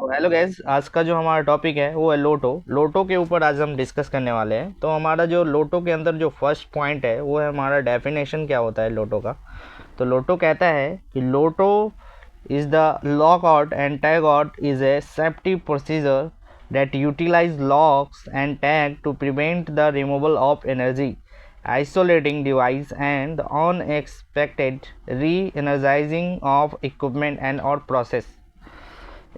Hello guys, आज का जो हमारा टॉपिक है वो है लोटो। लोटो के ऊपर आज हम डिस्कस करने वाले हैं। तो हमारा जो लोटो के अंदर जो फर्स्ट पॉइंट है वो है हमारा डेफिनेशन क्या होता है लोटो का। तो लोटो कहता है कि LOTO is the lock out and tag out is a safety procedure that utilize locks and tag to prevent the removal of energy, isolating device and the unexpected re-energizing of equipment and or process।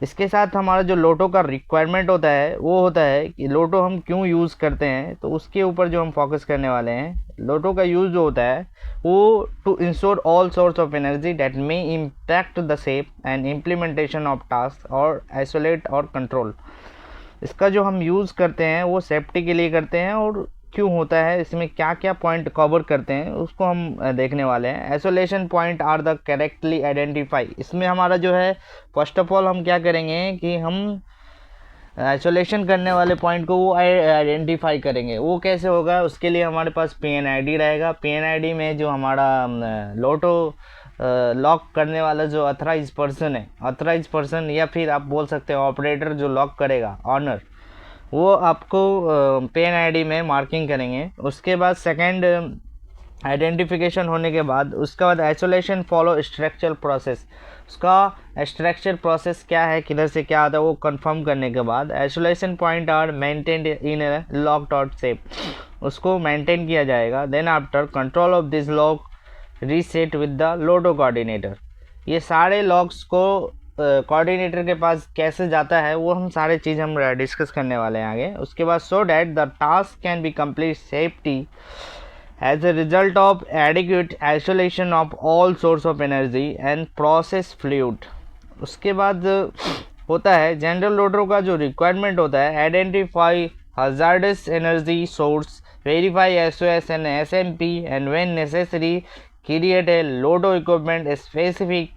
इसके साथ हमारा जो लोटो का requirement होता है वो होता है कि लोटो हम क्यों यूज़ करते हैं, तो उसके ऊपर जो हम फोकस करने वाले हैं। लोटो का यूज़ जो होता है वो to ensure all source of energy that may impact the shape and implementation of task और आइसोलेट और कंट्रोल। इसका जो हम यूज़ करते हैं वो सेफ्टी के लिए करते हैं, और क्यों होता है, इसमें क्या क्या पॉइंट कवर करते हैं उसको हम देखने वाले हैं। Isolation point are the correctly identify. इसमें हमारा जो है फर्स्ट ऑफ ऑल हम क्या करेंगे कि हम आइसोलेशन करने वाले पॉइंट को वो आइडेंटिफाई करेंगे। वो कैसे होगा, उसके लिए हमारे पास PNID रहेगा। PNID में जो हमारा लोटो लॉक करने वाला जो अथराइज पर्सन है, अथराइज पर्सन या फिर आप बोल सकते हैं ऑपरेटर जो लॉक करेगा, ऑनर, वो आपको PNID में मार्किंग करेंगे। उसके बाद सेकंड आइडेंटिफिकेशन होने के बाद उसके बाद आइसोलेशन फॉलो स्ट्रक्चरल प्रोसेस। उसका स्ट्रक्चर प्रोसेस क्या है, किधर से क्या आता है, वो कंफर्म करने के बाद isolation point are maintained in a locked out shape, उसको मेंटेन किया जाएगा। Then after control of this lock reset with the LOTO coordinator. ये सारे लॉक्स को कोऑर्डिनेटर के पास कैसे जाता है वो हम सारे चीज़ हम डिस्कस करने वाले हैं आगे। उसके बाद so that the task can be complete safety as a result of adequate isolation of all source of energy and process fluid। उसके बाद होता है जनरल लोटो का जो रिक्वायरमेंट होता है, identify hazardous energy source, verify SOS and SMP, and when necessary create a Loto equipment specific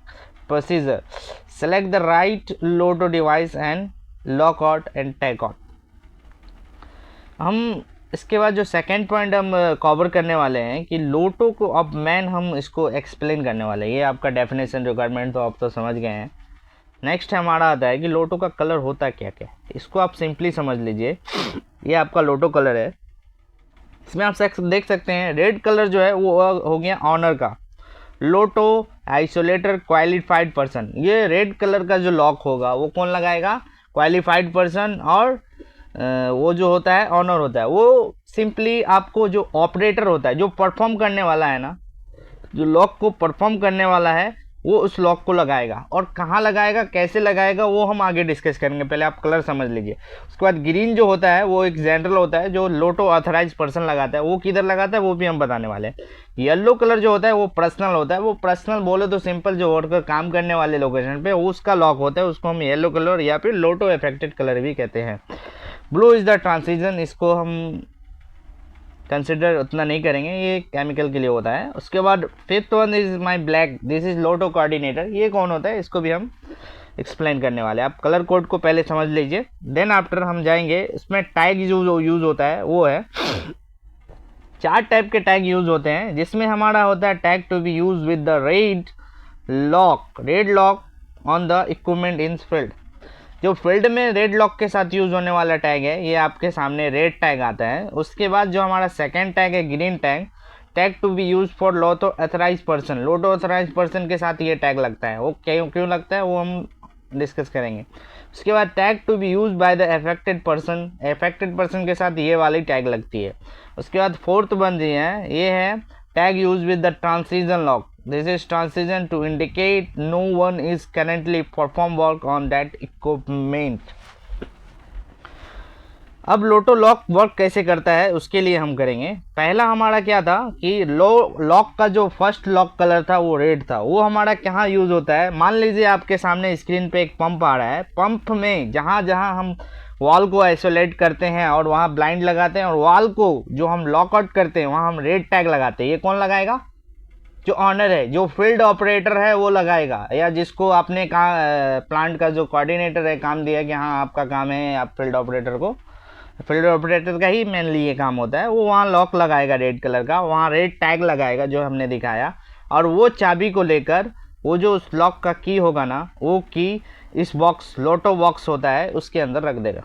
procedure, select the right Loto device and lock out and tag out। हम इसके बाद जो सेकंड पॉइंट हम cover करने वाले हैं कि लोटो को अब मैन हम इसको एक्सप्लेन करने वाले हैं। ये आपका डेफिनेशन रिक्वायरमेंट तो आप तो समझ गए हैं। नेक्स्ट हमारा आता है कि लोटो का कलर होता क्या क्या। इसको आप सिंपली समझ लीजिए, ये आपका लोटो कलर है। इसमें आप देख सकते हैं रेड कलर जो है वो हो गया ऑनर का, लोटो आइसोलेटर क्वालिफाइड पर्सन। ये रेड कलर का जो लॉक होगा वो कौन लगाएगा, क्वालिफाइड पर्सन, और वो जो होता है ऑनर होता है। वो सिंपली आपको जो ऑपरेटर होता है, जो परफॉर्म करने वाला है ना, जो लॉक को परफॉर्म करने वाला है, वो उस लॉक को लगाएगा। और कहाँ लगाएगा, कैसे लगाएगा, वो हम आगे डिस्कस करेंगे। पहले आप कलर समझ लीजिए। उसके बाद ग्रीन जो होता है वो एक जनरल होता है जो लोटो ऑथराइज पर्सन लगाता है। वो किधर लगाता है वो भी हम बताने वाले हैं। येलो कलर जो होता है वो पर्सनल होता है। वो पर्सनल बोले तो सिंपल जो वर्कर काम करने वाले लोकेशन पे उसका लॉक होता है, उसको हम येलो कलर या फिर लोटो इफेक्टेड कलर भी कहते हैं। ब्लू इज़ द ट्रांसिजन, इसको हम कंसिडर उतना नहीं करेंगे, ये केमिकल के लिए होता है। उसके बाद fifth one is my black, this is Lotte coordinator. ये कौन होता है, इसको भी हम एक्सप्लेन करने वाले हैं। आप कलर कोड को पहले समझ लीजिए, देन आफ्टर हम जाएंगे। इसमें टैग जो यूज़ होता है वो है 4 टाइप के टैग यूज़ होते हैं, जिसमें हमारा होता है tag to be use with the red lock on the equipment in field. जो फील्ड में रेड लॉक के साथ यूज़ होने वाला टैग है, ये आपके सामने रेड टैग आता है। उसके बाद जो हमारा सेकंड टैग है green tag, tag to be use for LOTO authorise person. LOTO authorise person के साथ ये टैग लगता है। वो क्यों लगता है वो हम डिस्कस करेंगे। उसके बाद tag to be use by the affected person, affected person के साथ ये वाली टैग लगती है। उसके बाद फोर्थ बन रही है, ये है tag use with the transition lock. This is transition to indicate no one is currently perform work on that equipment। अब लोटो लॉक वर्क कैसे करता है उसके लिए हम करेंगे। पहला हमारा क्या था कि लॉक का जो फर्स्ट लॉक कलर था वो रेड था। वो हमारा कहाँ यूज़ होता है, मान लीजिए आपके सामने स्क्रीन पे एक पंप आ रहा है। पंप में जहाँ जहाँ हम वॉल को आइसोलेट करते हैं और वहाँ ब्लाइंड लगाते हैं, और वॉल को जो हम लॉकआउट करते हैं वहाँ हम रेड टैग लगाते हैं। ये कौन लगाएगा, जो ऑनर है, जो फील्ड ऑपरेटर है वो लगाएगा, या जिसको आपने कहा प्लांट का जो कोऑर्डिनेटर है काम दिया कि हाँ आपका काम है, आप फील्ड ऑपरेटर का ही मेनली ये काम होता है। वो वहाँ लॉक लगाएगा रेड कलर का, वहाँ रेड टैग लगाएगा जो हमने दिखाया, और वो चाबी को लेकर वो जो उस लॉक का की होगा ना, वो की इस बॉक्स लोटो बॉक्स होता है उसके अंदर रख देगा।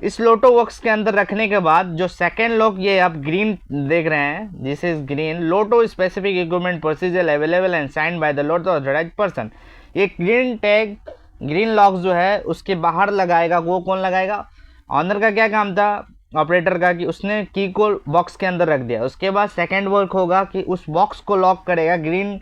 इस लोटो बॉक्स के अंदर रखने के बाद जो सेकेंड लॉक, ये आप ग्रीन देख रहे हैं, this is green Lotte specific equipment procedure available and signed by the Lotte authorised person. ये ग्रीन टैग, ग्रीन लॉक जो है उसके बाहर लगाएगा। वो कौन लगाएगा? ऑनर का क्या काम था, ऑपरेटर का, कि उसने की को बॉक्स के अंदर रख दिया। उसके बाद सेकेंड वर्क होगा कि उस बॉक्स को लॉक करेगा ग्रीन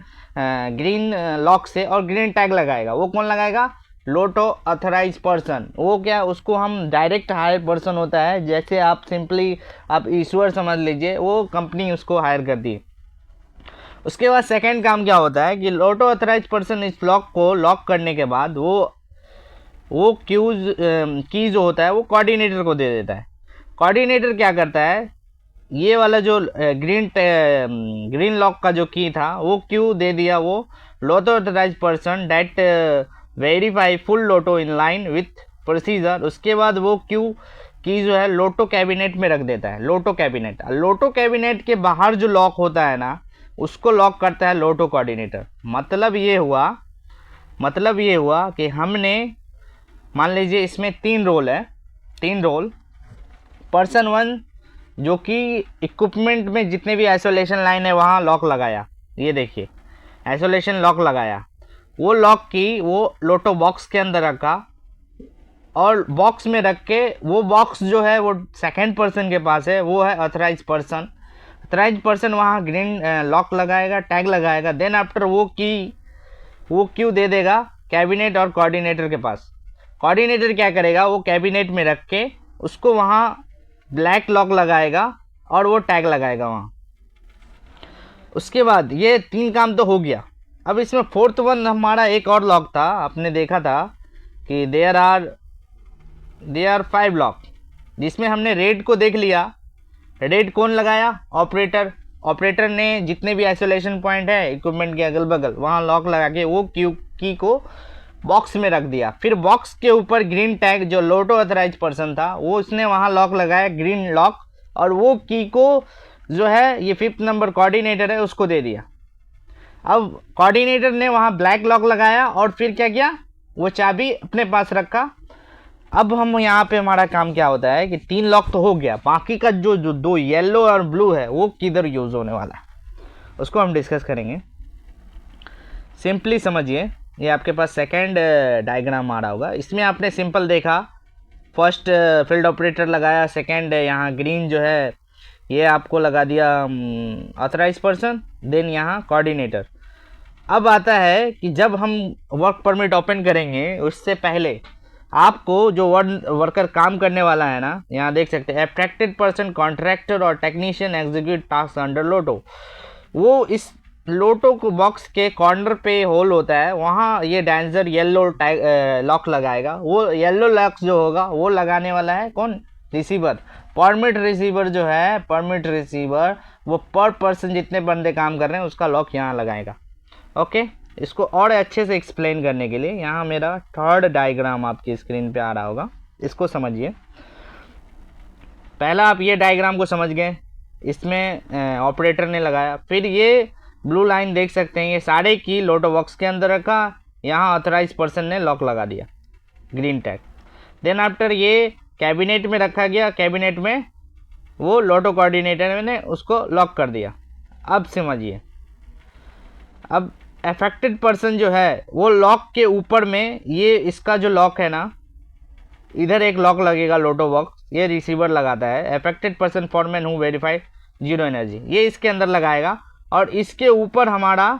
लॉक से और ग्रीन टैग लगाएगा। वो कौन लगाएगा? लोटो अथराइज पर्सन। वो क्या, उसको हम डायरेक्ट हायर पर्सन होता है, जैसे आप सिंपली आप ईश्वर समझ लीजिए, वो कंपनी उसको हायर करती है। उसके बाद सेकंड काम क्या होता है कि लोटो अथराइज पर्सन इस लॉक को लॉक करने के बाद वो की जो होता है वो कोऑर्डिनेटर को दे देता है। कोऑर्डिनेटर क्या करता है, ये वाला जो ग्रीन लॉक का जो की था वो क्यू दे दिया वो LOTO authorise person that verify full LOTO in line with procedure. उसके बाद वो क्यू की जो है लोटो कैबिनेट में रख देता है। लोटो कैबिनेट के बाहर जो लॉक होता है ना, उसको लॉक करता है लोटो कोऑर्डिनेटर। मतलब ये हुआ कि हमने, मान लीजिए इसमें 3 रोल है, 3 रोल। पर्सन 1 जो कि इक्विपमेंट में जितने भी आइसोलेशन लाइन है वहाँ लॉक लगाया, ये देखिए आइसोलेशन लॉक लगाया। वो लॉक की वो लोटो बॉक्स के अंदर रखा और बॉक्स में रख के वो बॉक्स जो है वो सेकेंड पर्सन के पास है, वो है अथराइज पर्सन। वहाँ ग्रीन लॉक लगाएगा, टैग लगाएगा। देन आफ्टर वो क्यू दे देगा कैबिनेट और कोऑर्डिनेटर के पास। कोऑर्डिनेटर क्या करेगा, वो कैबिनेट में रख के उसको वहाँ ब्लैक लॉक लगाएगा और वो टैग लगाएगा वहाँ। उसके बाद ये 3 काम तो हो गया। अब इसमें 4th वन हमारा एक और लॉक था, आपने देखा था कि देयर आर 5 लॉक, जिसमें हमने रेड को देख लिया। रेड कौन लगाया? ऑपरेटर ने जितने भी आइसोलेशन पॉइंट है इक्विपमेंट के अगल बगल वहाँ लॉक लगा के वो की को बॉक्स में रख दिया। फिर बॉक्स के ऊपर ग्रीन टैग जो लोटो अथराइज पर्सन था वो उसने वहाँ लॉक लगाया, ग्रीन लॉक, और वो की को जो है ये 5th नंबर कोऑर्डिनेटर है उसको दे दिया। अब कोऑर्डिनेटर ने वहाँ ब्लैक लॉक लगाया और फिर क्या किया, वो चाबी अपने पास रखा। अब हम यहाँ पे हमारा काम क्या होता है कि 3 लॉक तो हो गया, बाकी का जो 2 येलो और ब्लू है वो किधर यूज़ होने वाला है उसको हम डिस्कस करेंगे। सिंपली समझिए, ये आपके पास सेकेंड डायग्राम आ रहा होगा। इसमें आपने सिंपल देखा, फर्स्ट फील्ड ऑपरेटर लगाया, सेकेंड यहाँ ग्रीन जो है ये आपको लगा दिया ऑथराइज पर्सन, देन यहाँ कोऑर्डिनेटर। अब आता है कि जब हम वर्क परमिट ओपन करेंगे उससे पहले आपको जो वर्कर काम करने वाला है ना, यहाँ देख सकते हैं अफेक्टेड पर्सन, कॉन्ट्रैक्टर और टेक्नीशियन एग्जीक्यूट टास्क अंडर लोटो। वो इस लोटो को बॉक्स के कॉर्नर पे होल होता है, वहाँ ये डांसर येलो लॉक लगाएगा। वो येलो लॉक जो होगा वो लगाने वाला है कौन? रिसीवर। परमिट रिसीवर जो है, परमिट रिसीवर वो पर पर्सन जितने बंदे काम कर रहे हैं उसका लॉक यहाँ लगाएगा। ओके, इसको और अच्छे से एक्सप्लेन करने के लिए यहाँ मेरा 3rd डायग्राम आपकी स्क्रीन पे आ रहा होगा, इसको समझिए। पहला आप ये डायग्राम को समझ गए, इसमें ऑपरेटर ने लगाया। फिर ये ब्लू लाइन देख सकते हैं, ये सारे की लोटो बॉक्स के अंदर रखा, यहाँ ऑथराइज पर्सन ने लॉक लगा दिया, ग्रीन टैग। देन आफ्टर ये कैबिनेट में रखा गया, कैबिनेट में वो लोटो कोऑर्डिनेटर ने उसको लॉक कर दिया। अब समझिए, अब अफेक्टेड पर्सन जो है वो लॉक के ऊपर में, ये इसका जो लॉक है ना, इधर एक लॉक लगेगा लोटो बॉक्स, ये रिसीवर लगाता है। Affected person foreman who verified 0 energy, ये इसके अंदर लगाएगा। और इसके ऊपर हमारा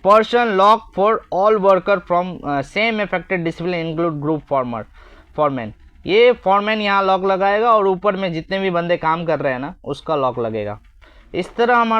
person lock for all worker from same affected discipline include group foreman, ये फॉरमैन यहाँ लॉक लगाएगा और ऊपर में जितने भी बंदे काम कर रहे हैं ना उसका लॉक लगेगा। इस तरह हमारा